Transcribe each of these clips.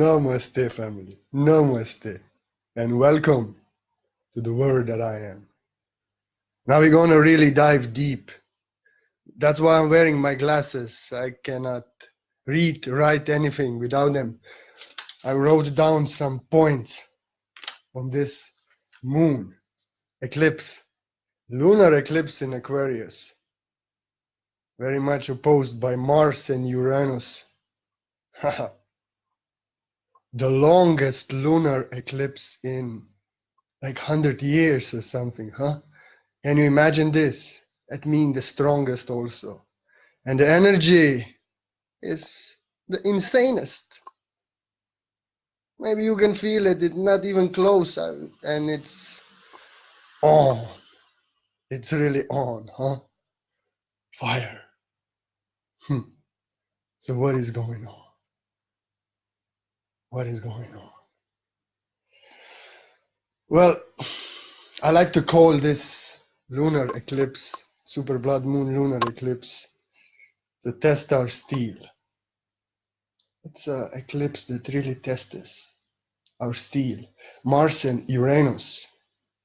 Namaste, family. Namaste. And welcome to the world that I am. Now we're gonna really dive deep. That's why I'm wearing my glasses. I cannot write anything without them. I wrote down some points on this moon eclipse, lunar eclipse in Aquarius, very much opposed by Mars and Uranus. The longest lunar eclipse in like 100 years or something, huh? Can you imagine this? That means the strongest also. And the energy is the insanest. Maybe you can feel it, it's not even close, and it's on. It's really on, huh? Fire. So what is going on? What is going on? Well, I like to call this lunar eclipse, super blood moon lunar eclipse, to test our steel. It's an eclipse that really tests our steel. Mars and Uranus,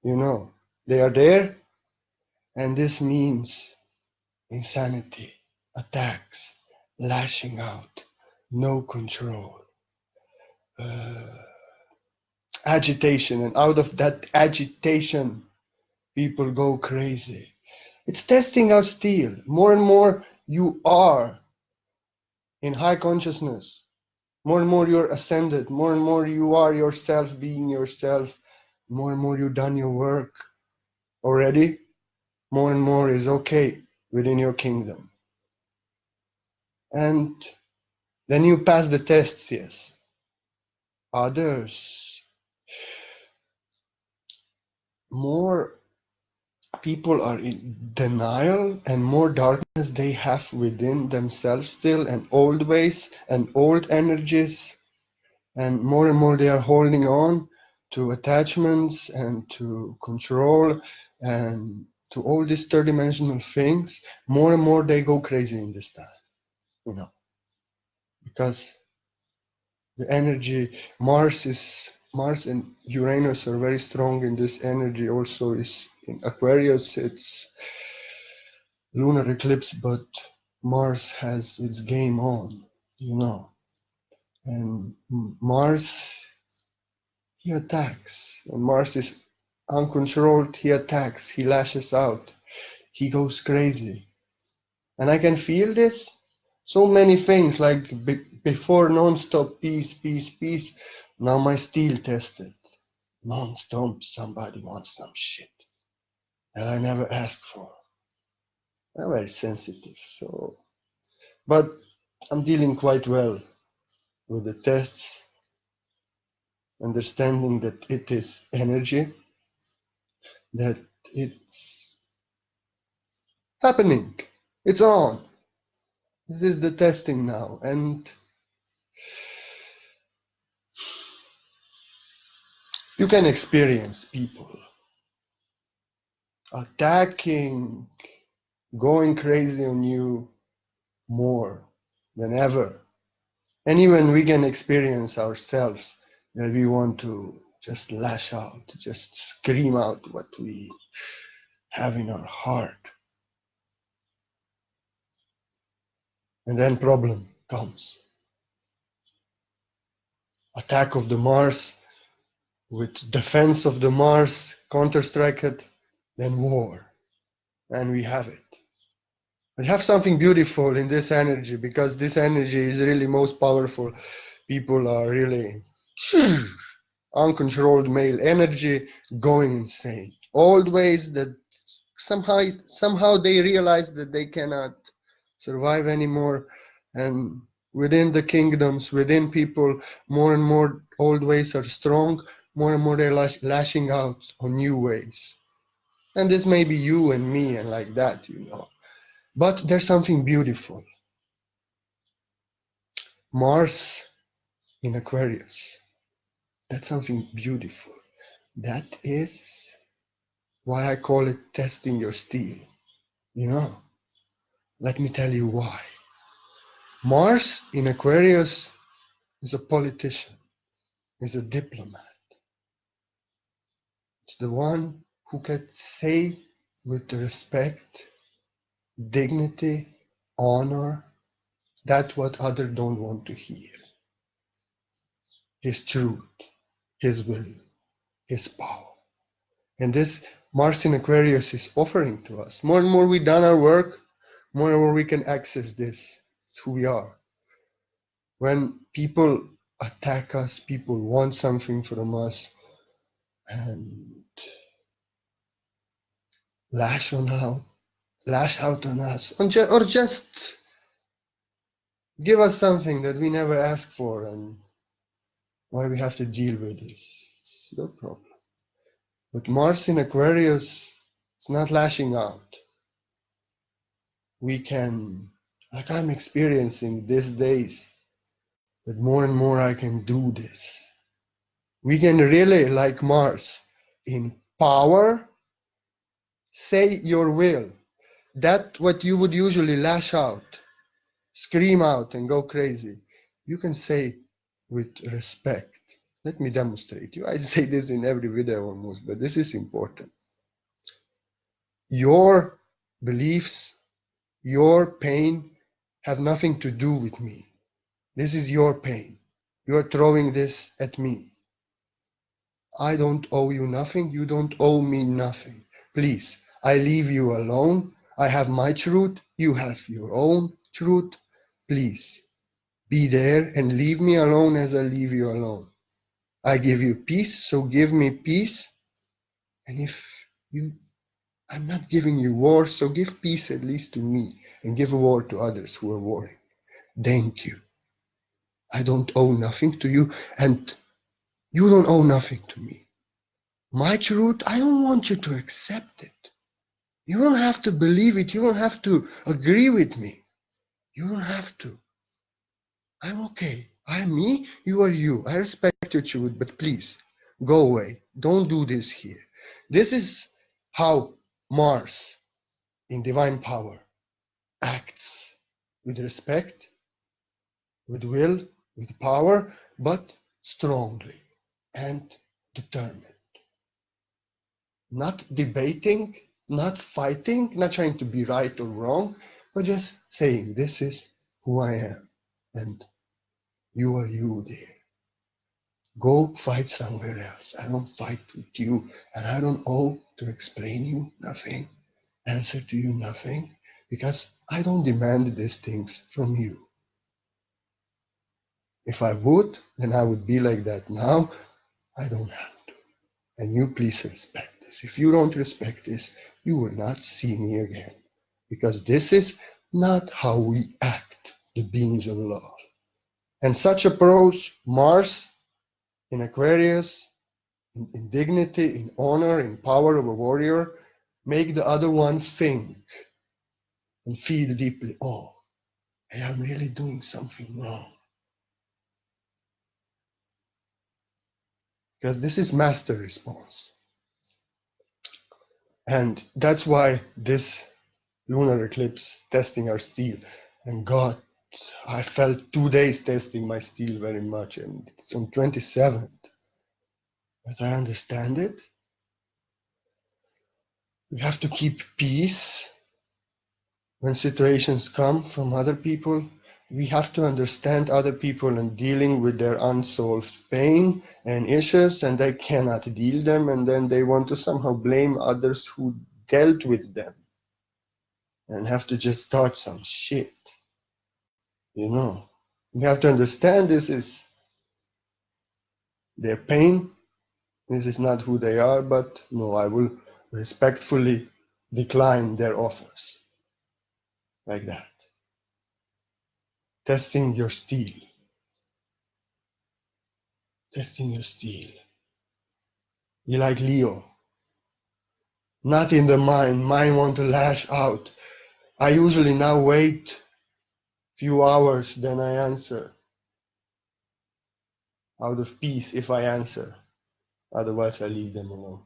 they are there, and this means insanity, attacks, lashing out, no control, agitation, and out of that agitation, people go crazy. It's testing our steel. More and more you are in high consciousness. More and more you're ascended. More and more you are yourself, being yourself. More and more you've done your work already. More and more is okay within your kingdom. And then you pass the tests, yes. Others, more people are in denial and more darkness they have within themselves still, and old ways and old energies, and more they are holding on to attachments and to control and to all these third dimensional things. More and more they go crazy in this time, because the energy, Mars and Uranus are very strong in this energy. Also is in Aquarius, it's lunar eclipse, but Mars has its game on, and Mars, he attacks. When Mars is uncontrolled, he attacks, he lashes out, he goes crazy. And I can feel this. So many things, like before non-stop peace, peace, peace. Now my steel tested. Non-stop somebody wants some shit that I never asked for. I'm very sensitive, but I'm dealing quite well with the tests, understanding that it is energy, that it's happening, it's on. This is the testing now, and you can experience people attacking, going crazy on you more than ever. And even we can experience ourselves that we want to just lash out, just scream out what we have in our heart. And then problem comes. Attack of the Mars with defense of the Mars, counter-strike it, then war. And we have it. We have something beautiful in this energy, because this energy is really most powerful. People are really uncontrolled male energy going insane. Old ways that somehow they realize that they cannot survive anymore, and within the kingdoms, within people, more and more old ways are strong, more and more they're lashing out on new ways. And this may be you and me and like that, but there's something beautiful. Mars in Aquarius, that's something beautiful. That is why I call it testing your steel. Let me tell you why. Mars in Aquarius is a politician. is a diplomat. It's the one who can say with respect, dignity, honor, that what others don't want to hear. His truth, his will, his power. And this Mars in Aquarius is offering to us. More and more we done our work, more and more we can access this. It's who we are. When people attack us, people want something from us and lash out on us, or just give us something that we never asked for, and why we have to deal with this. It's your problem. But Mars in Aquarius is not lashing out. We can, like I'm experiencing these days, but more and more I can do this. We can really, like Mars, in power, say your will. That what you would usually lash out, scream out and go crazy. You can say with respect. Let me demonstrate you. I say this in every video almost, but this is important. Your beliefs, your pain have nothing to do with me. This is your pain. You are throwing this at me. I don't owe you nothing. You don't owe me nothing. Please, I leave you alone. I have my truth. You have your own truth. Please, be there and leave me alone as I leave you alone. I give you peace, so give me peace. And if I'm not giving you war, so give peace at least to me and give a war to others who are warring. Thank you. I don't owe nothing to you, and you don't owe nothing to me. My truth, I don't want you to accept it. You don't have to believe it. You don't have to agree with me. You don't have to. I'm okay. I'm me, you are you. I respect your truth, but please, go away. Don't do this here. This is how Mars, in divine power, acts with respect, with will, with power, but strongly and determined. Not debating, not fighting, not trying to be right or wrong, but just saying, this is who I am, and you are you there. Go fight somewhere else. I don't fight with you, and I don't owe to explain you nothing, answer to you nothing, because I don't demand these things from you. If I would, then I would be like that now. I don't have to. And you please respect this. If you don't respect this, you will not see me again. Because this is not how we act, the beings of love. And such approach, Mars in Aquarius, in dignity, in honor, in power of a warrior, make the other one think and feel deeply, oh, I am really doing something wrong. Because this is master response. And that's why this lunar eclipse testing our steel. And God, I felt 2 days testing my steel very much, and it's on 27th. But I understand it. We have to keep peace when situations come from other people. We have to understand other people and dealing with their unsolved pain and issues, and they cannot deal them, and then they want to somehow blame others who dealt with them and have to just start some shit. You know, we have to understand this is their pain. This is not who they are, but no, I will respectfully decline their offers. Like that. Testing your steel. Testing your steel. Be like Leo. Not in the mind. Mind want to lash out. I usually now wait few hours, then I answer. Out of peace if I answer. Otherwise I leave them alone.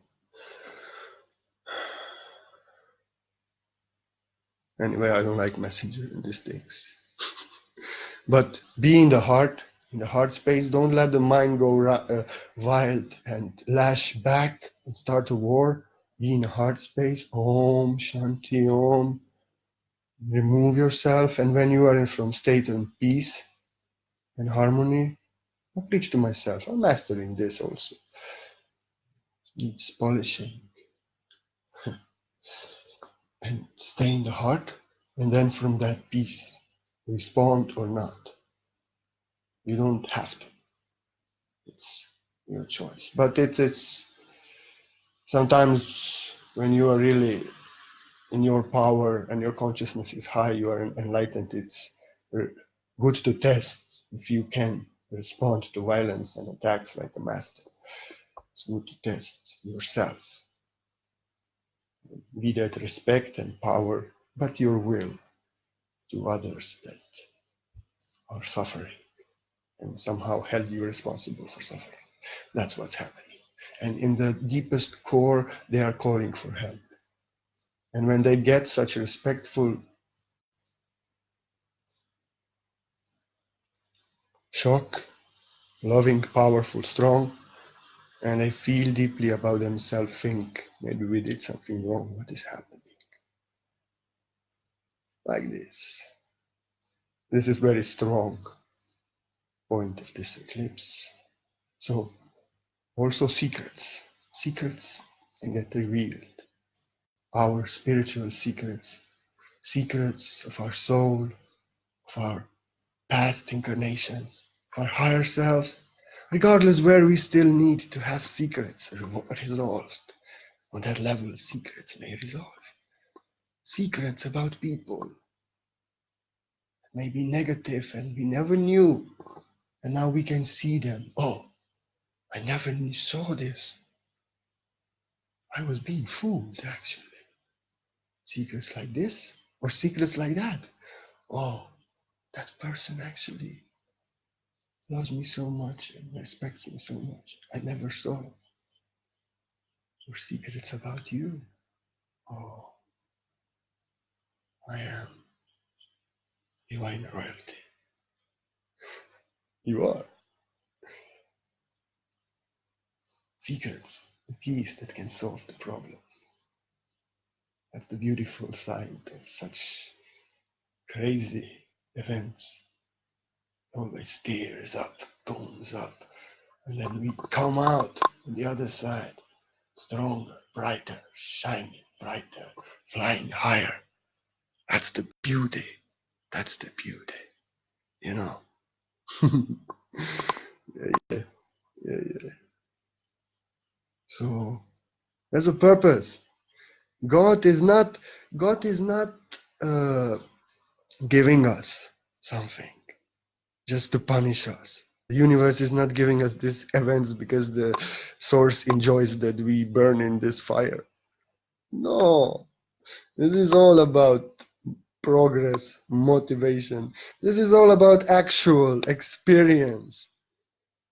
Anyway, I don't like messenger and these things. But be in the heart, In the heart space, don't let the mind go wild and lash back and start a war. Be in a heart space. Om Shanti Om. Remove yourself, and when you are in from state of peace and harmony, I preach to myself. I'm mastering this also. It's polishing. And stay in the heart, and then from that peace, respond or not. You don't have to. It's your choice. But it's sometimes when you are really in your power and your consciousness is high, you are enlightened, it's good to test if you can respond to violence and attacks like a master. It's good to test yourself. Be that respect and power, but your will to others that are suffering and somehow held you responsible for suffering. That's what's happening. And in the deepest core, they are calling for help. And when they get such respectful shock, loving, powerful, strong, and they feel deeply about themselves, think, maybe we did something wrong, what is happening? Like this. This is very strong point of this eclipse. So, also secrets. Secrets get revealed. Our spiritual secrets. Secrets of our soul, of our past incarnations, of our higher selves. Regardless where we still need to have secrets resolved. On that level, secrets may resolve. Secrets about people. Maybe negative and we never knew. And now we can see them. Oh, I never saw this. I was being fooled, actually. Secrets like this or secrets like that. Oh, that person actually loves me so much and respects me so much. I never saw. Or secrets about you. Oh, I am divine royalty. You are. Secrets, the keys that can solve the problems. That's the beautiful side of such crazy events. Always steers up, booms up, and then we come out on the other side, stronger, brighter, shining brighter, flying higher. That's the beauty. That's the beauty. You know. Yeah. So there's a purpose. God is not giving us something just to punish us. The universe is not giving us these events because the source enjoys that we burn in this fire. No, this is all about progress, motivation. This is all about actual experience.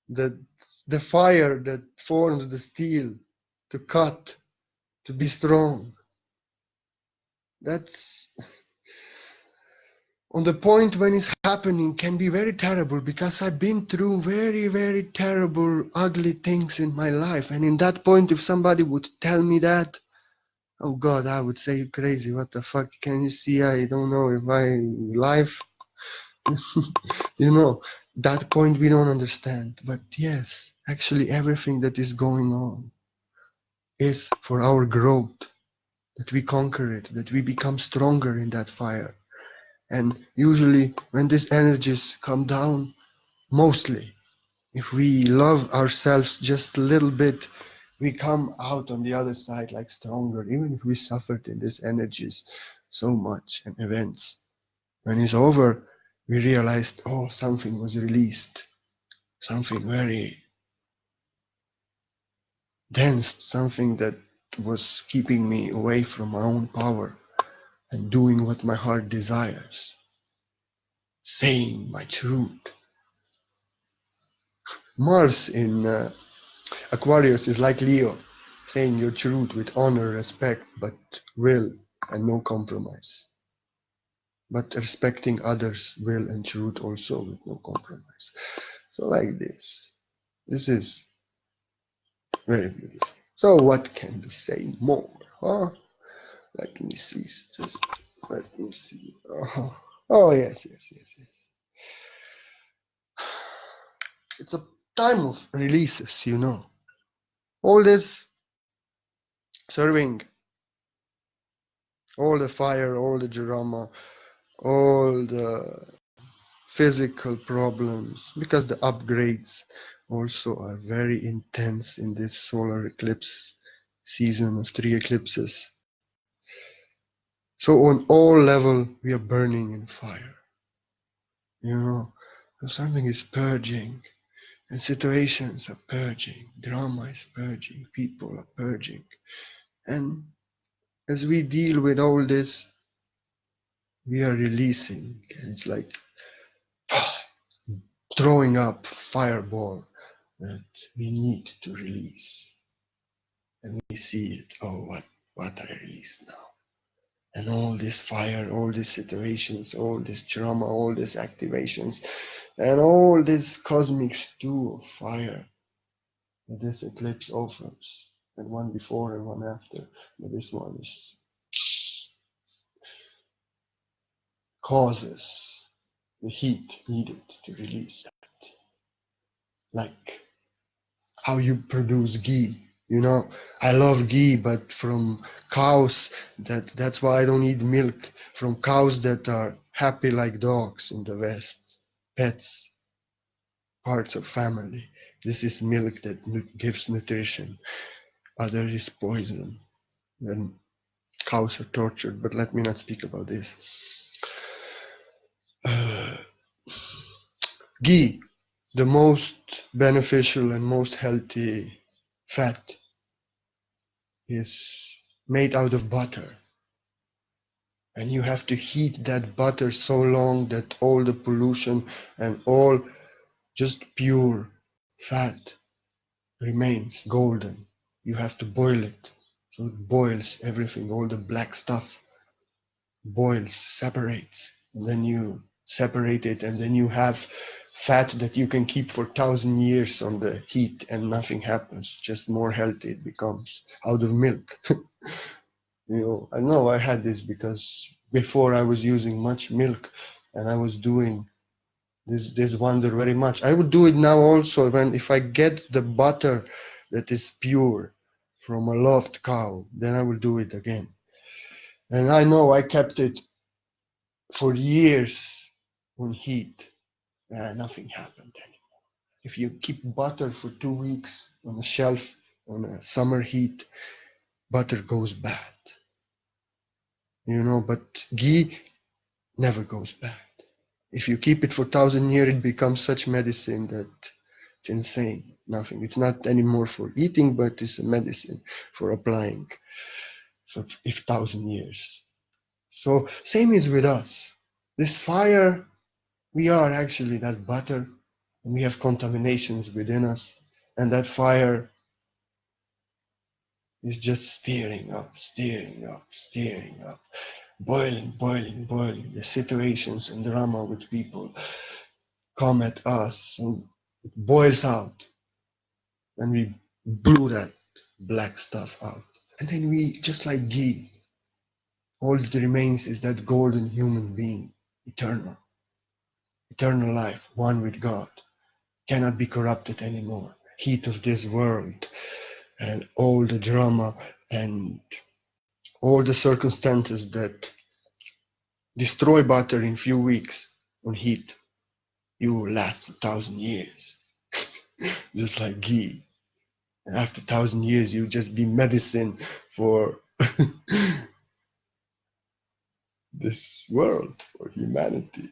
The fire that forms the steel to cut, to be strong. That's on the point when it's happening can be very terrible because I've been through very, very terrible, ugly things in my life. And in that point, if somebody would tell me that, oh God, I would say, you crazy, what the fuck? Can you see? I don't know if I life, you know, that point we don't understand. But yes, actually everything that is going on is for our growth, that we conquer it, that we become stronger in that fire. And usually when these energies come down, mostly, if we love ourselves just a little bit, we come out on the other side like stronger, even if we suffered in these energies so much and events. When it's over, we realized, oh, something was released, something very dense, something that was keeping me away from my own power and doing what my heart desires, saying my truth. Mars in Aquarius is like Leo, saying your truth with honor, respect, but will and no compromise. But respecting others' will and truth also with no compromise. So like this. This is very beautiful. So what can we say more? Huh? Let me see. Just let me see. Oh yes, yes, yes, yes. It's a time of releases, you know. All this serving, all the fire, all the drama, all the physical problems, because the upgrades also are very intense in this solar eclipse season of 3 eclipses. So on all level we are burning in fire. You know, something is purging, and situations are purging, drama is purging, people are purging. And as we deal with all this, we are releasing. And it's like throwing up fireball that we need to release. And we see it. Oh, what I release now. And all this fire, all these situations, all this drama, all these activations, and all this cosmic stew of fire that this eclipse offers. And one before and one after. But this one is causes the heat needed to release that. Like how you produce ghee. You know, I love ghee, but from cows, that's why I don't eat milk. From cows that are happy like dogs in the West. Pets, parts of family. This is milk that gives nutrition. Other is poison. When cows are tortured, but let me not speak about this. Ghee, the most beneficial and most healthy fat, is made out of butter. And you have to heat that butter so long that all the pollution and all just pure fat remains golden. You have to boil it. So it boils everything, all the black stuff boils, separates. And then you separate it, and then you have fat that you can keep for 1,000 years on the heat and nothing happens. Just more healthy it becomes out of milk. I know I had this because before I was using much milk and I was doing this wonder very much. I would do it now also if I get the butter that is pure from a loved cow, then I will do it again. And I know I kept it for years on heat. Nothing happened anymore. If you keep butter for 2 weeks on a shelf on a summer heat, butter goes bad. But ghee never goes bad. If you keep it for 1,000 years, it becomes such medicine that it's insane. Nothing. It's not anymore for eating, but it's a medicine for applying for 1,000 years. So same is with us. This fire, we are actually that butter, and we have contaminations within us, and that fire is just stirring up, stirring up, stirring up, boiling, boiling, boiling. The situations and drama with people come at us, and it boils out, and we blew that black stuff out. And then we, just like ghee, all that remains is that golden human being, eternal life, one with God, cannot be corrupted anymore. Heat of this world and all the drama and all the circumstances that destroy butter in few weeks on heat, you will last for 1,000 years. Just like ghee. And after 1,000 years, you just be medicine for this world, for humanity.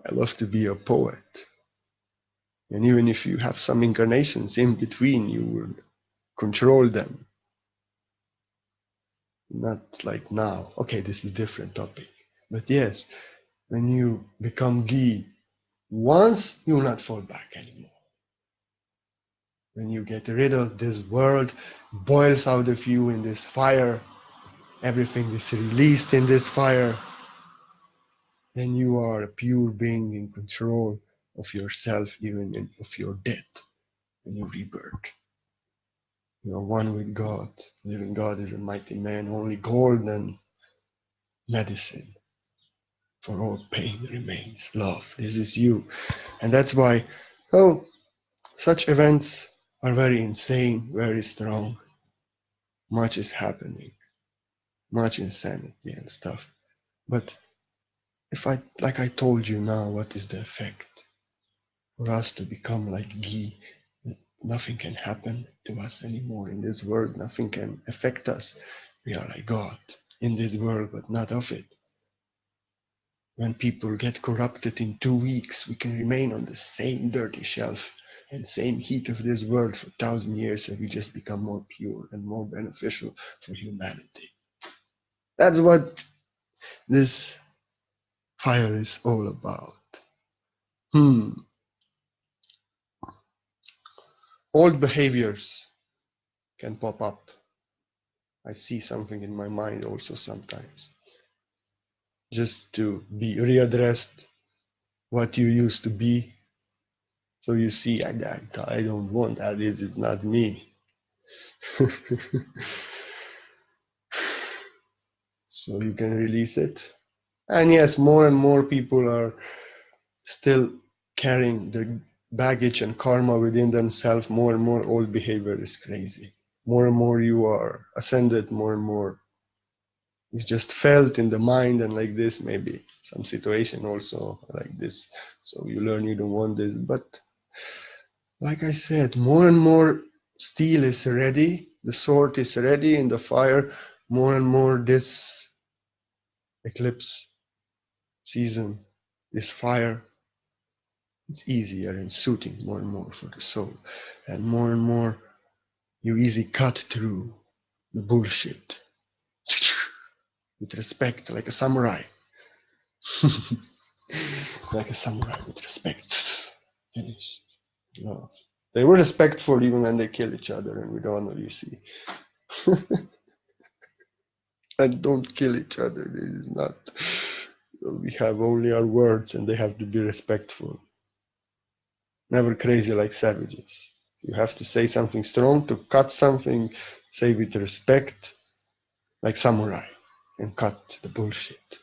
I love to be a poet. And even if you have some incarnations in between, you will control them. Not like now. Okay, this is a different topic. But yes, when you become ghee, once you will not fall back anymore. When you get rid of this world, boils out of you in this fire, everything is released in this fire, then you are a pure being in control of yourself, even of your death and your rebirth. You are one with God. Living God is a mighty man. Only golden medicine for all pain remains love. This is you. And that's why, oh, such events are very insane, very strong. Much is happening, much insanity and stuff. But if like I told you now, what is the effect? For us to become like ghee, nothing can happen to us anymore in this world. Nothing can affect us. We are like God in this world, but not of it. When people get corrupted in 2 weeks, we can remain on the same dirty shelf and same heat of this world for 1,000 years, and we just become more pure and more beneficial for humanity. That's what this fire is all about. Old behaviors can pop up. I see something in my mind also sometimes. Just to be readdressed what you used to be. So you see, I don't want that. This is not me. So you can release it. And yes, more and more people are still carrying the baggage and karma within themselves. More and more old behavior is crazy. More and more you are ascended, more and more it's just felt in the mind, and like this, maybe some situation also like this. So you learn you don't want this. But like I said, more and more steel is ready, the sword is ready in the fire. More and more this eclipse season, this fire, it's easier and suiting more and more for the soul. And more you easy cut through the bullshit with respect, like a samurai. Like a samurai with respect. Finish. Love. They were respectful even when they kill each other, and we don't know, you see. And don't kill each other. This is not. We have only our words, and they have to be respectful. Never crazy like savages. You have to say something strong to cut something. Say with respect, like samurai, and cut the bullshit.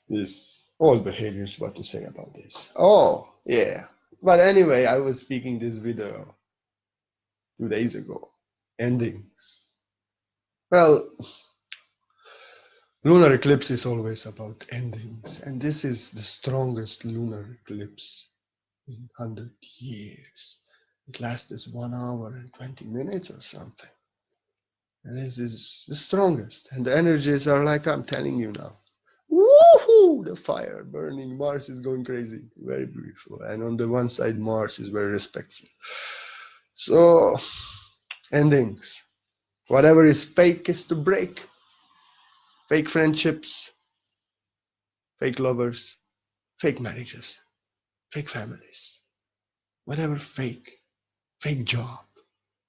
This all behaviors. What to say about this? Oh yeah. But anyway, I was speaking this video 2 days ago. Endings. Well, lunar eclipse is always about endings, and this is the strongest lunar eclipse in 100 years. It lasted 1 hour and 20 minutes or something. And this is the strongest, and the energies are like I'm telling you now. Woohoo! The fire burning, Mars is going crazy. Very beautiful. And on the one side, Mars is very respectful. So, endings. Whatever is fake is to break. Fake friendships, fake lovers, fake marriages, fake families. Whatever fake job,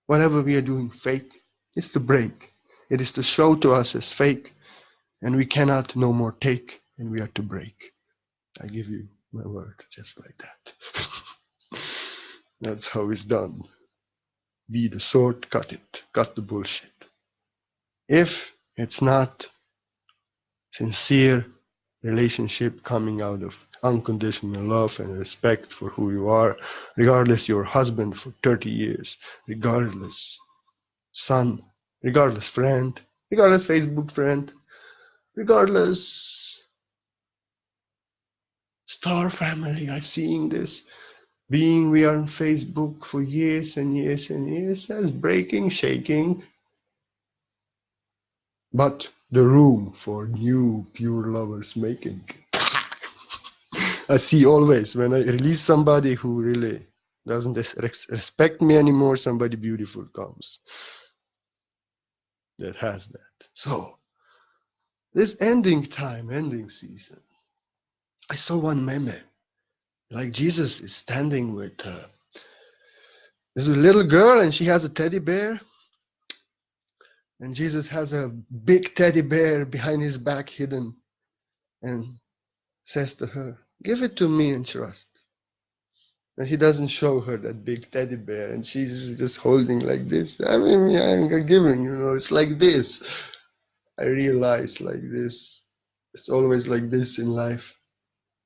whatever we are doing fake is to break. It is to show to us as fake, and we cannot no more take, and we are to break. I give you my word, just like that. That's how it's done. Be the sword, cut it. Cut the bullshit. If it's not sincere relationship coming out of unconditional love and respect for who you are, regardless your husband for 30 years, regardless son, regardless friend, regardless Facebook friend, regardless star family. I've seen this being we are on Facebook for years and years and years, that's breaking, shaking, but the room for new pure lovers making. I see always when I release somebody who really doesn't respect me anymore, somebody beautiful comes that has that. So this ending time, ending season, I saw one meme, like Jesus is standing with there's a little girl and she has a teddy bear, and Jesus has a big teddy bear behind his back hidden, and says to her, give it to me and trust. And he doesn't show her that big teddy bear, and she's just holding like this. I mean, I'm giving, it's like this. I realize like this. It's always like this in life.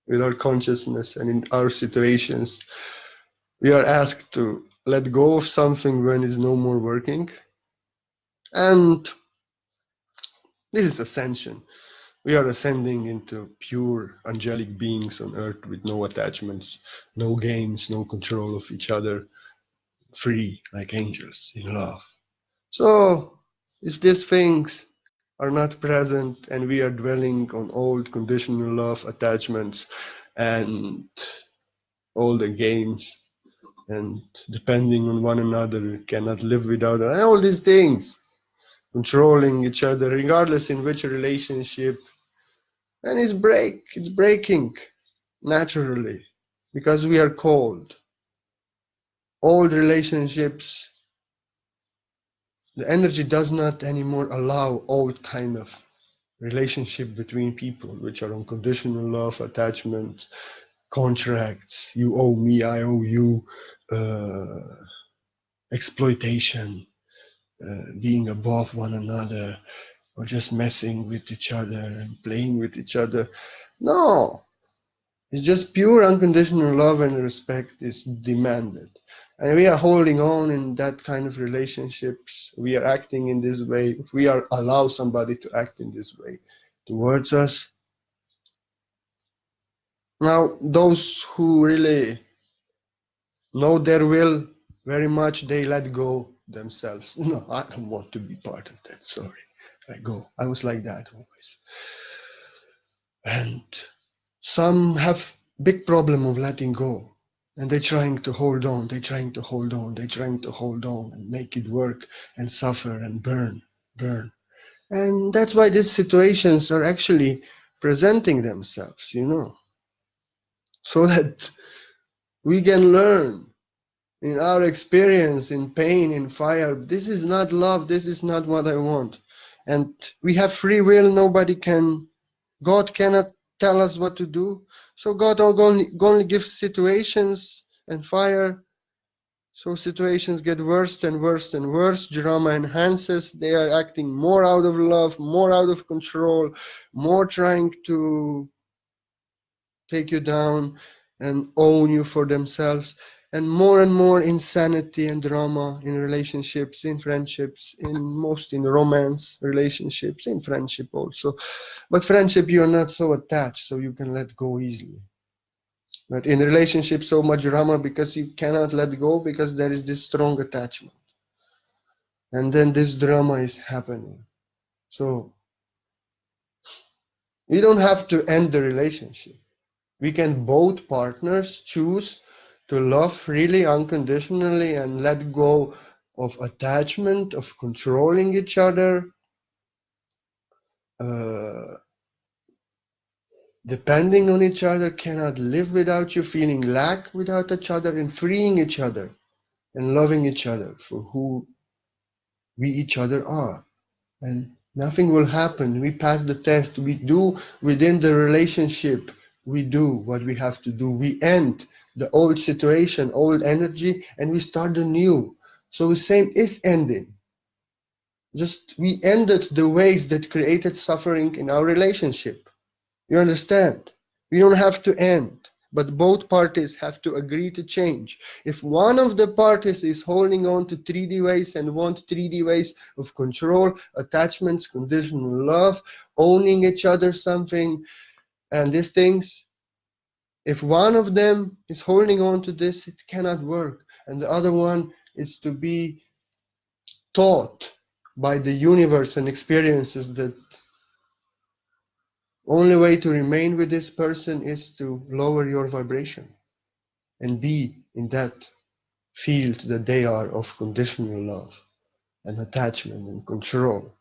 With our consciousness and in our situations, we are asked to let go of something when it's no more working. And this is ascension. We are ascending into pure angelic beings on earth with no attachments, no games, no control of each other, free like angels in love. So, if these things are not present and we are dwelling on old conditional love attachments and all the games and depending on one another, cannot live without all these things, controlling each other regardless in which relationship, and it's breaking naturally because we are cold. Old relationships, the energy does not anymore allow old kind of relationship between people, which are unconditional love, attachment, contracts, you owe me, I owe you, exploitation, being above one another, or just messing with each other and playing with each other. No, it's just pure unconditional love and respect is demanded. And we are holding on in that kind of relationships. We are acting in this way. If we allow somebody to act in this way towards us. Now, those who really know their will very much, they let go themselves. No, I don't want to be part of that. Sorry. I go. I was like that always. And some have big problem of letting go. And they're trying to hold on, they're trying to hold on, they're trying to hold on and make it work and suffer and burn. And that's why these situations are actually presenting themselves, so that we can learn in our experience, in pain, in fire. This is not love, this is not what I want. And we have free will, God cannot tell us what to do. So God only gives situations and fire. So situations get worse and worse and worse. Drama enhances. They are acting more out of love, more out of control, more trying to take you down and own you for themselves. And more insanity and drama in relationships, in friendships, in romance relationships, in friendship also. But friendship, you're not so attached, so you can let go easily. But in relationship, so much drama because you cannot let go because there is this strong attachment. And then this drama is happening. So we don't have to end the relationship. We can both partners choose to love really unconditionally and let go of attachment, of controlling each other, depending on each other, cannot live without you, feeling lack without each other, and freeing each other and loving each other for who we each other are. And nothing will happen. We pass the test. We do within the relationship. We do what we have to do. We end the old situation, old energy, and we start anew. So the same is ending. Just we ended the ways that created suffering in our relationship. You understand? We don't have to end, but both parties have to agree to change. If one of the parties is holding on to 3D ways and want 3D ways of control, attachments, conditional love, owning each other something, and these things, if one of them is holding on to this, it cannot work. And the other one is to be taught by the universe and experiences that only way to remain with this person is to lower your vibration and be in that field that they are of conditional love and attachment and control.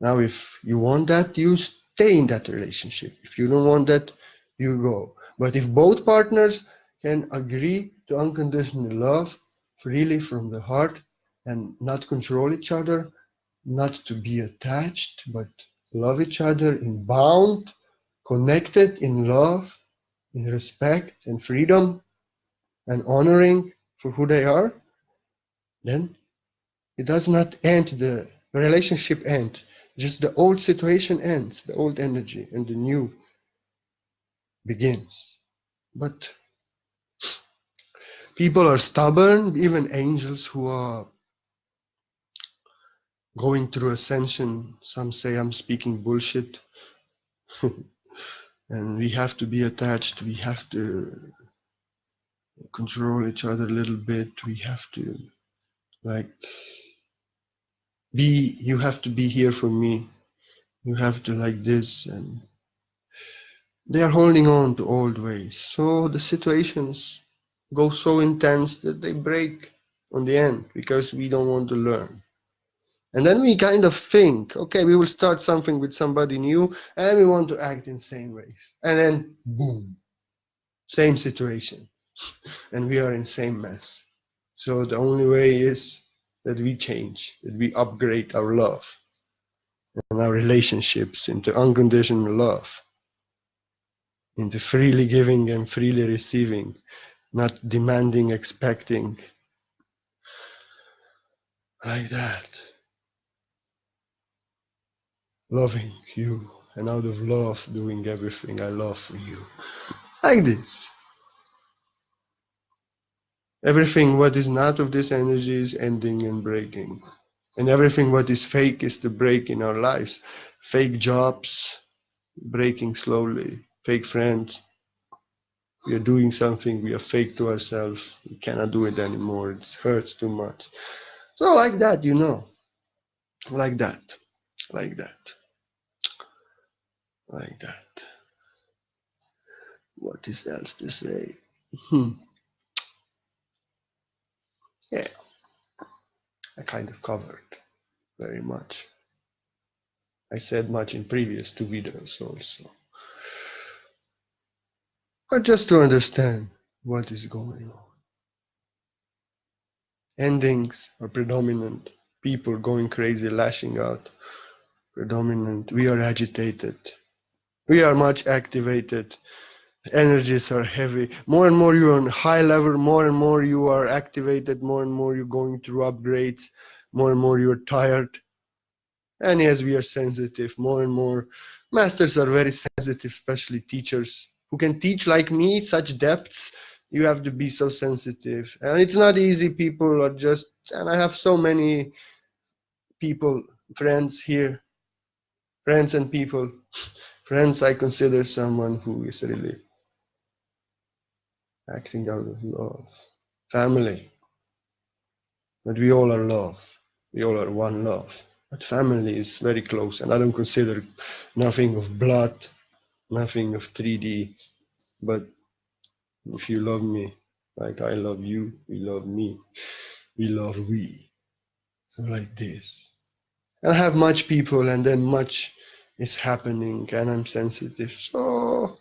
Now, if you want that, you stay in that relationship. If you don't want that, you go. But if both partners can agree to unconditional love freely from the heart and not control each other, not to be attached, but love each other in bound, connected in love, in respect and freedom and honoring for who they are, then it does not end, the relationship end. Just the old situation ends, the old energy, and the new begins. But people are stubborn, even angels who are going through ascension. Some say I'm speaking bullshit. And we have to be attached. We have to control each other a little bit. We have to, like, you have to be here for me. You have to like this. And they are holding on to old ways. So the situations go so intense that they break on the end because we don't want to learn. And then we kind of think, okay, we will start something with somebody new and we want to act in same ways. And then boom, same situation. And we are in same mess. So the only way is that we change, that we upgrade our love and our relationships into unconditional love, into freely giving and freely receiving, not demanding, expecting, like that. Loving you, and out of love doing everything I love for you. Like this. Everything what is not of this energy is ending and breaking. And everything what is fake is the break in our lives. Fake jobs, breaking slowly. Fake friends. We are doing something, we are fake to ourselves. We cannot do it anymore. It hurts too much. So like that, you know. Like that. Like that. Like that. What is else to say? Yeah, I kind of covered very much. I said much in previous two videos also. But just to understand what is going on. Endings are predominant. People going crazy, lashing out. Predominant. We are agitated. We are much activated. Energies are heavy. More and more you are on high level, more and more you are activated, more and more you're going through upgrades, more and more you're tired. And yes, we are sensitive, more and more. Masters are very sensitive, especially teachers who can teach like me, such depths. You have to be so sensitive. And it's not easy. People are just, and I have so many people, friends here, friends and people. Friends, I consider someone who is really acting out of love. Family, but we all are love. We all are one love. But family is very close, and I don't consider nothing of blood, nothing of 3D. But if you love me like I love you, we love me, we love we. So like this. And I have much people, and then much is happening, and I'm sensitive. So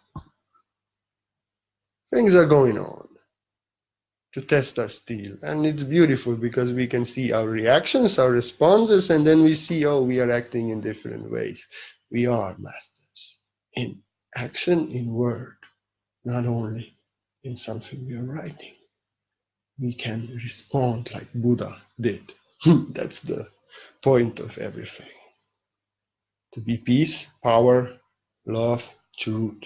things are going on to test us still. And it's beautiful because we can see our reactions, our responses, and then we see, oh, we are acting in different ways. We are masters in action, in word, not only in something we are writing. We can respond like Buddha did. That's the point of everything. To be peace, power, love, truth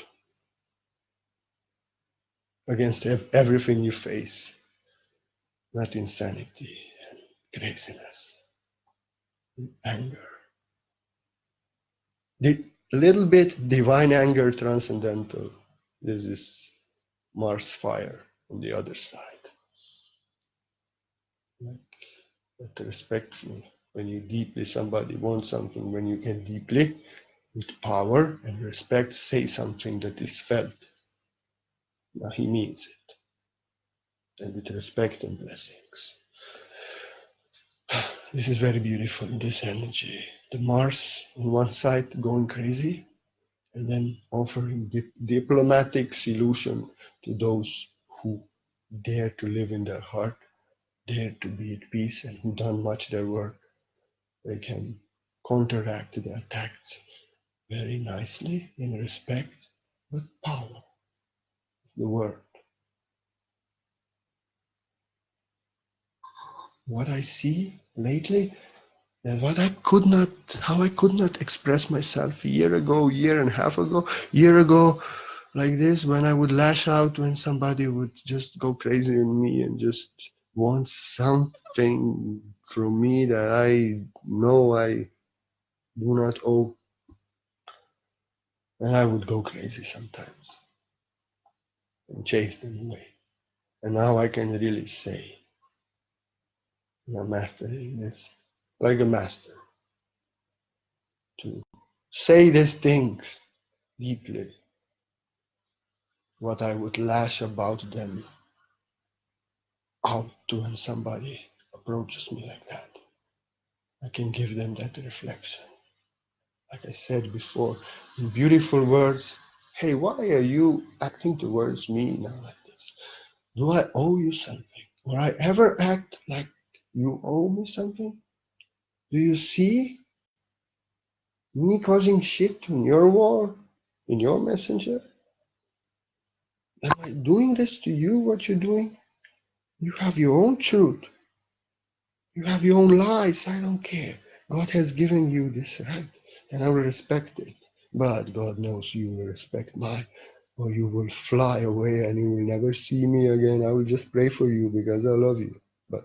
against everything you face, not insanity and craziness, and anger. The little bit divine anger transcendental. This is Mars fire on the other side. Like that respectful. When you deeply somebody wants something, when you can deeply with power and respect say something that is felt. Now he means it. And with respect and blessings. This is very beautiful, this energy. The Mars on one side going crazy, and then offering diplomatic solution to those who dare to live in their heart, dare to be at peace, and who done much their work. They can counteract the attacks very nicely in respect What power is the word? What I see lately, and how I could not express myself a year ago, year and a half ago, year ago, like this, when I would lash out when somebody would just go crazy on me and just want something from me that I know I do not owe, and I would go crazy sometimes and chase them away. And now I can really say, I'm mastering this, like a master, to say these things deeply, what I would lash about them out to when somebody approaches me like that. I can give them that reflection. Like I said before, in beautiful words, hey, why are you acting towards me now like this? Do I owe you something? Will I ever act like you owe me something? Do you see me causing shit on your wall, in your messenger? Am I doing this to you, what you're doing? You have your own truth. You have your own lies. I don't care. God has given you this right, and I will respect it. But God knows you will respect mine, or you will fly away and you will never see me again. I will just pray for you because I love you. But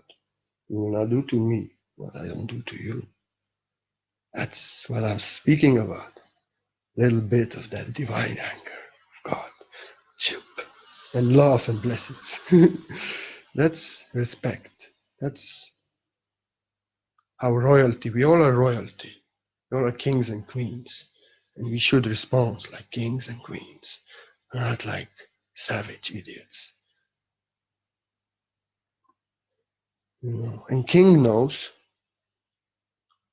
you will not do to me what I don't do to you. That's what I'm speaking about. Little bit of that divine anger of God. Shoop. And love and blessings. That's respect. That's our royalty. We all are royalty. We all are kings and queens. And we should respond like kings and queens, not like savage idiots. And king knows,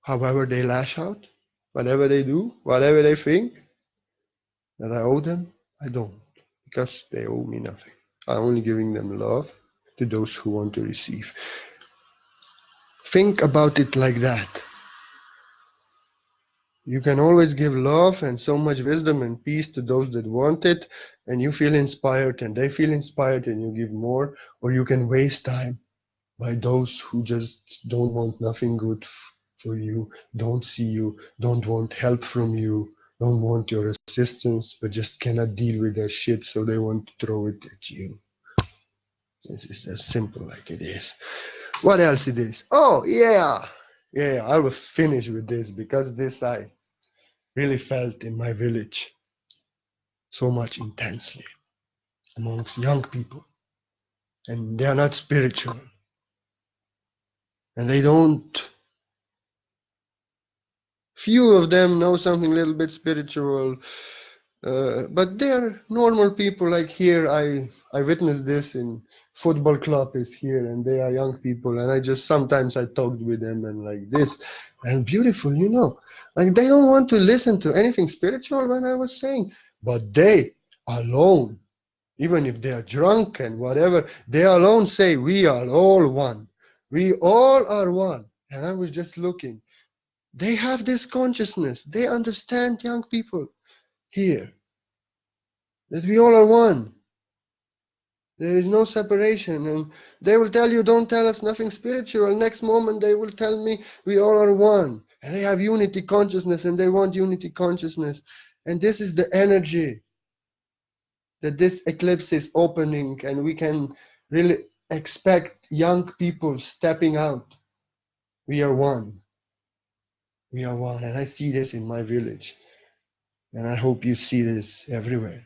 however they lash out, whatever they do, whatever they think, that I owe them, I don't, because they owe me nothing. I'm only giving them love to those who want to receive. Think about it like that. You can always give love and so much wisdom and peace to those that want it, and you feel inspired and they feel inspired and you give more, or you can waste time by those who just don't want nothing good for you, don't see you, don't want help from you, don't want your assistance, but just cannot deal with their shit, so they want to throw it at you. This is as simple like it is. What else it is? Oh, yeah, I will finish with this, because this I really felt in my village so much intensely amongst young people. And they are not spiritual. And they don't, few of them know something a little bit spiritual, but they are normal people. Like here, I witnessed this in football club is here, and they are young people, and I just sometimes I talked with them and like this, and beautiful, like they don't want to listen to anything spiritual when I was saying, but they alone, even if they are drunk and whatever, they alone say we are all one, we all are one. And I was just looking, they have this consciousness, they understand, young people here, that we all are one. There is no separation, and they will tell you, don't tell us nothing spiritual. Next moment they will tell me we all are one. And they have unity consciousness, and they want unity consciousness. And this is the energy that this eclipse is opening, and we can really expect young people stepping out. We are one. We are one. And I see this in my village. And I hope you see this everywhere.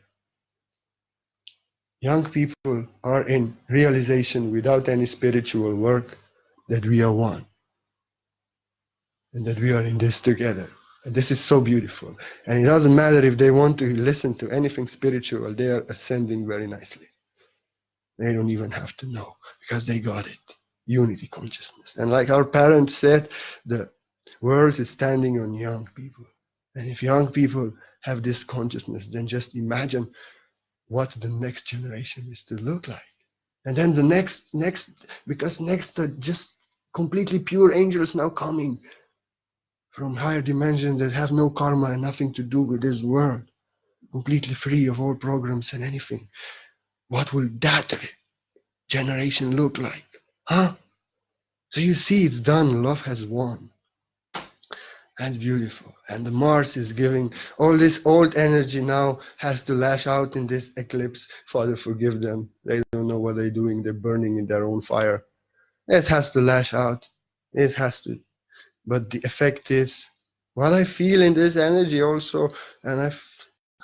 Young people are in realization without any spiritual work that we are one and that we are in this together. And this is so beautiful. And it doesn't matter if they want to listen to anything spiritual, they are ascending very nicely. They don't even have to know because they got it. Unity consciousness. And like our parents said, the world is standing on young people. And if young people have this consciousness, then just imagine what the next generation is to look like. And then the next, because next are just completely pure angels now coming from higher dimensions that have no karma and nothing to do with this world. completely free of all programs and anything. What will that generation look like? Huh? So you see, it's done. Love has won. That's beautiful. And the Mars is giving all this old energy now has to lash out in this eclipse. Father, forgive them. They don't know what they're doing. They're burning in their own fire. It has to lash out. It has to. But the effect is what I feel in this energy also, and I've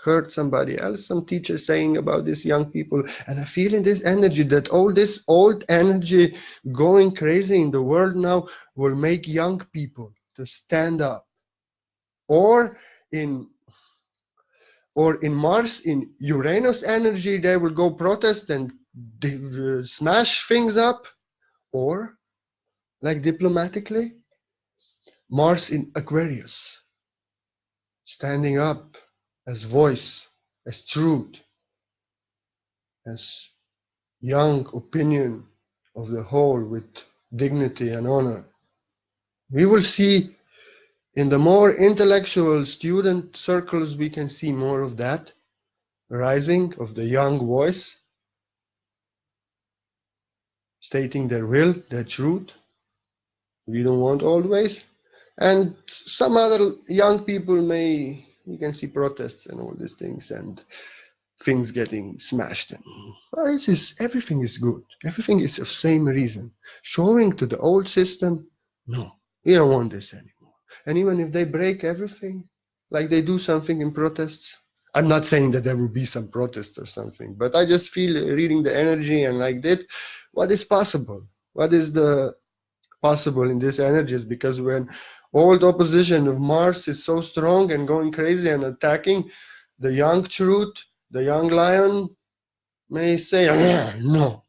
heard somebody else, some teacher saying about these young people, and I feel in this energy that all this old energy going crazy in the world now will make young people to stand up. Or in Mars, in Uranus energy, they will go protest and smash things up. Or, like diplomatically, Mars in Aquarius, standing up as voice, as truth, as young opinion of the whole with dignity and honor. We will see in the more intellectual student circles, we can see more of that rising of the young voice, stating their will, their truth. We don't want always. And some other young people may, you can see protests and all these things and things getting smashed. And everything is good. Everything is the same reason. Showing to the old system, no, we don't want this anymore. And even if they break everything, like they do something in protests, I'm not saying that there will be some protest or something, but I just feel reading the energy and like that, what is possible? What is the possible in these energies? Because when old opposition of Mars is so strong and going crazy and attacking the young truth, the young lion may say, no,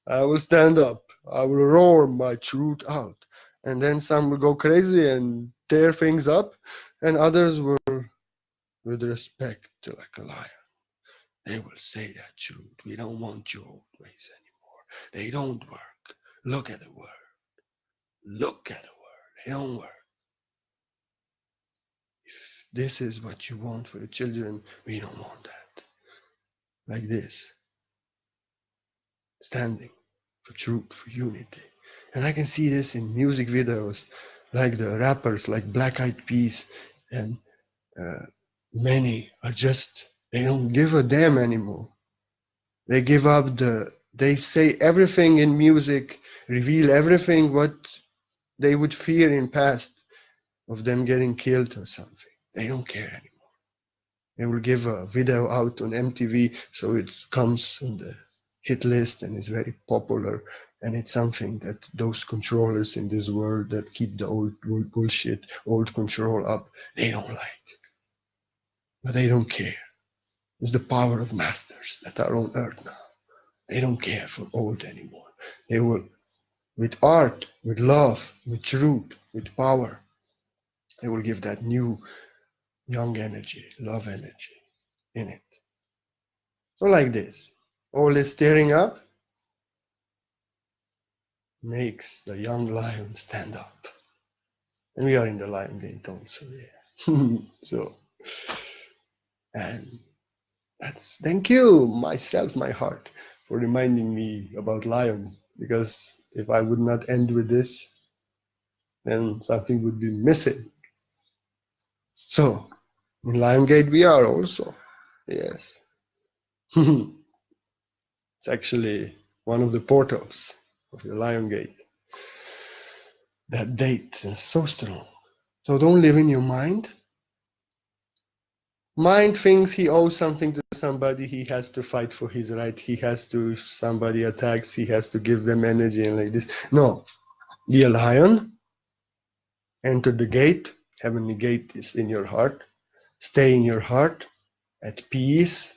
I will stand up. I will roar my truth out. And then some will go crazy and tear things up, and others will, with respect, like a lion, they will say that truth. We don't want your old ways anymore. They don't work. Look at the word. Look at the word. They don't work. If this is what you want for your children, we don't want that. Like this. Standing for truth, for unity. And I can see this in music videos, like the rappers like Black Eyed Peas, and many are just, they don't give a damn anymore. They give up they say everything in music, reveal everything what they would fear in past of them getting killed or something. They don't care anymore. They will give a video out on MTV so it comes on the hit list and is very popular, and it's something that those controllers in this world that keep the old bullshit, old control up, they don't like. But they don't care. It's the power of masters that are on earth now. They don't care for old anymore. They will, with art, with love, with truth, with power, they will give that new young energy, love energy in it. So like this, all this stirring up makes the young lion stand up. And we are in the Lion Gate also, yeah. So, and that's, thank you, myself, my heart, for reminding me about lion. Because if I would not end with this, then something would be missing. So, in Lion Gate we are also, yes. It's actually one of the portals of the Lion Gate. That date is so strong. So don't live in your mind. Mind thinks he owes something to somebody, he has to fight for his right, he has to, if somebody attacks, he has to give them energy and like this. No, be a lion, enter the gate, heavenly gate is in your heart, stay in your heart, at peace,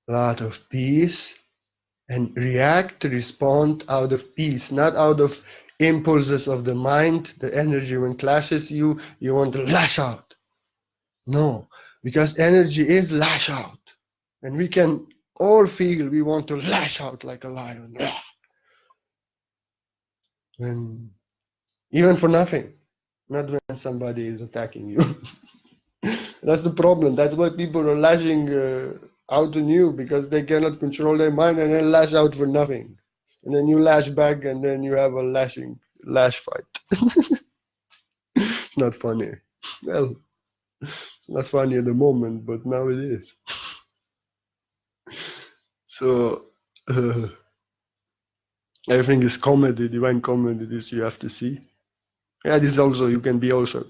a lot of peace, and react, respond out of peace, not out of impulses of the mind, the energy when clashes you want to lash out. No, because energy is lash out. And we can all feel we want to lash out like a lion. When, even for nothing. Not when somebody is attacking you. That's the problem. That's why people are lashing out on you, because they cannot control their mind and then lash out for nothing. And then you lash back and then you have a lash fight. It's not funny. Well, it's not funny at the moment, but now it is. So, everything is comedy, divine comedy. This you have to see. Yeah, this also, you can be also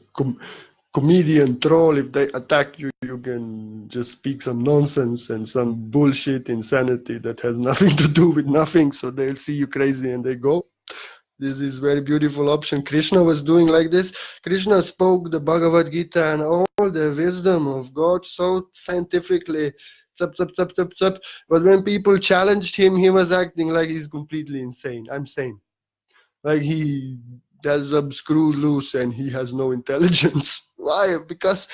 comedian, troll. If they attack you, you can just speak some nonsense and some bullshit insanity that has nothing to do with nothing. So they'll see you crazy and they go. This is very beautiful option. Krishna was doing like this. Krishna spoke the Bhagavad Gita and all the wisdom of God so scientifically. Zup, zup, zup, zup, zup. But when people challenged him, he was acting like he's completely insane. I'm sane. Like he has a screw loose and he has no intelligence. Why? Because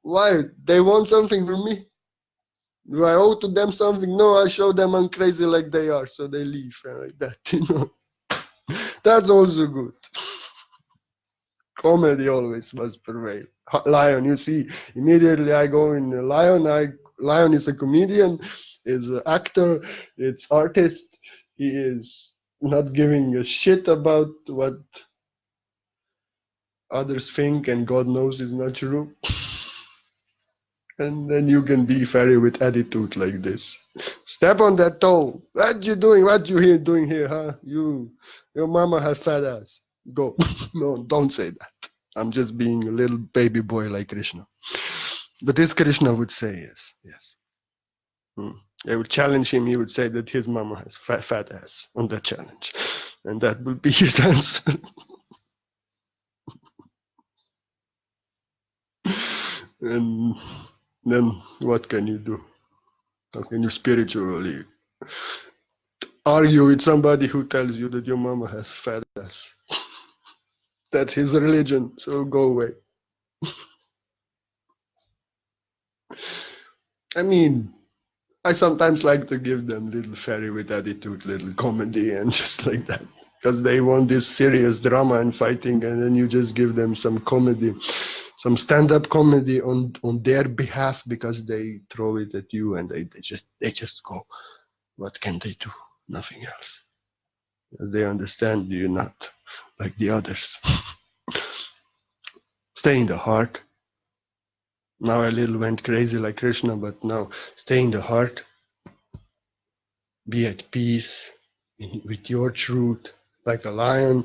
why? They want something from me. Do I owe to them something? No, I show them I'm crazy like they are, so they leave like that, you know. That's also good. Comedy always must prevail. Lion, you see, immediately I go in Lion. Lion is a comedian, is an actor, it's artist. He is not giving a shit about what others think, and God knows it's not true. And then you can be fairy with attitude like this. Step on that toe. What you doing? What you here doing here, huh? Your mama has fat ass. Go. No, don't say that. I'm just being a little baby boy like Krishna. But this Krishna would say yes. I would challenge him. He would say that his mama has fat ass on that challenge. And that would be his answer. And then what can you do? How can you spiritually argue with somebody who tells you that your mama has fat ass? That's his religion, so go away. I mean, I sometimes like to give them little fairy with attitude, little comedy and just like that. Because they want this serious drama and fighting, and then you just give them some comedy, some stand-up comedy on their behalf, because they throw it at you and they just go. What can they do? Nothing else. They understand you're not like the others. Stay in the heart. Now I little went crazy like Krishna, but now stay in the heart. Be at peace with your truth, like a lion.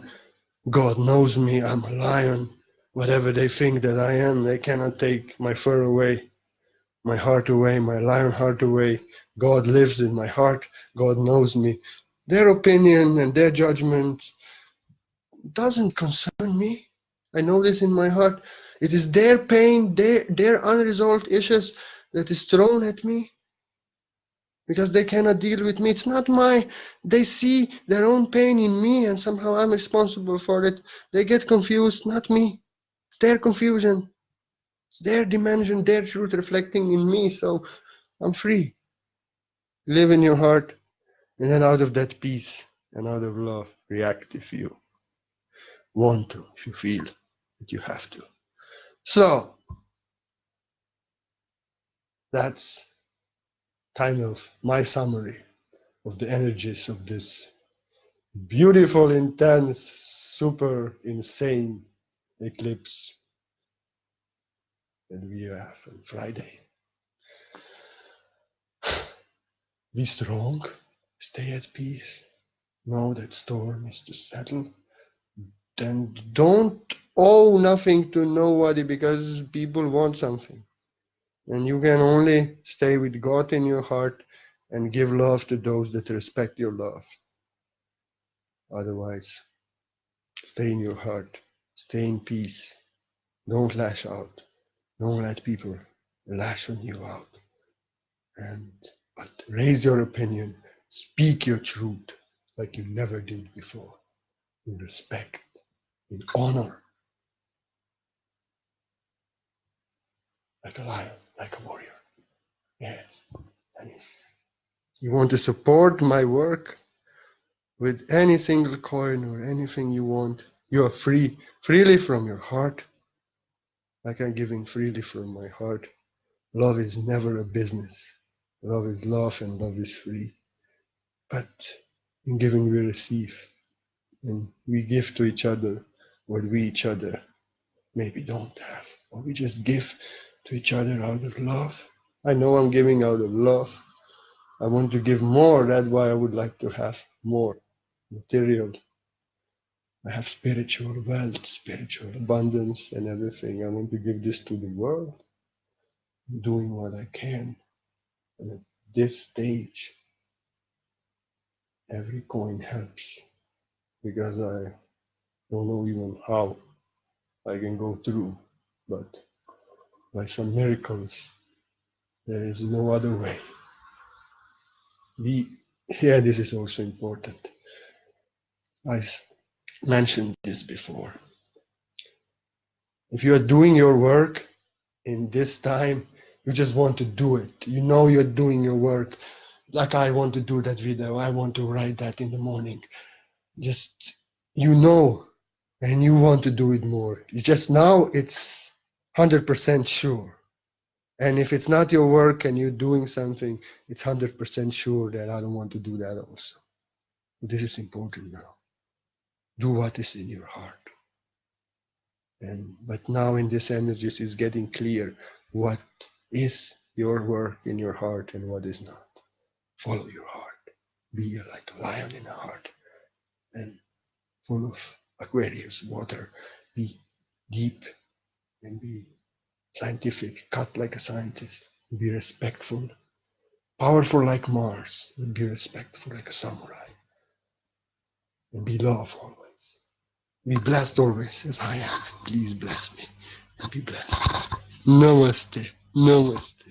God knows me, I'm a lion. Whatever they think that I am, they cannot take my fur away, my heart away, my lion heart away. God lives in my heart. God knows me. Their opinion and their judgment doesn't concern me. I know this in my heart. It is their pain, their unresolved issues that is thrown at me, because they cannot deal with me. It's not they see their own pain in me and somehow I'm responsible for it. They get confused, not me. It's their confusion. It's their dimension, their truth reflecting in me, so I'm free. Live in your heart, and then out of that peace and out of love, react if you want to, if you feel that you have to. So, that's kind of my summary of the energies of this beautiful, intense, super insane eclipse that we have on Friday. Be strong, stay at peace, know that storm is to settle. Then don't owe nothing to nobody, because people want something. And you can only stay with God in your heart and give love to those that respect your love. Otherwise, stay in your heart, stay in peace. Don't lash out. Don't let people lash on you out. But raise your opinion, speak your truth like you never did before, in respect, in honor, like a lion, like a warrior. Yes, that is. You want to support my work with any single coin or anything you want, you are free, freely from your heart. Like I'm giving freely from my heart. Love is never a business. Love is love and love is free. But in giving we receive. And we give to each other what we each other maybe don't have. Or we just give to each other out of love. I know I'm giving out of love. I want to give more. That's why I would like to have more material. I have spiritual wealth, spiritual abundance and everything. I want to give this to the world. I'm doing what I can. And at this stage, every coin helps because I don't know even how I can go through. But by some miracles, there is no other way. This is also important. I mentioned this before. If you are doing your work in this time, you just want to do it. You know you're doing your work. Like I want to do that video. I want to write that in the morning. Just, you know, and you want to do it more. You just now it's 100% sure. And if it's not your work and you're doing something, it's 100% sure that I don't want to do that also. This is important now. Do what is in your heart. But now in this energies is getting clear what is your work in your heart and what is not. Follow your heart. Be like a lion in a heart and full of Aquarius water. Be deep and be scientific. Cut like a scientist. Be respectful. Powerful like Mars, but be respectful like a samurai. And be love always. Be blessed always as I am. Please bless me and be blessed. Namaste. Namaste.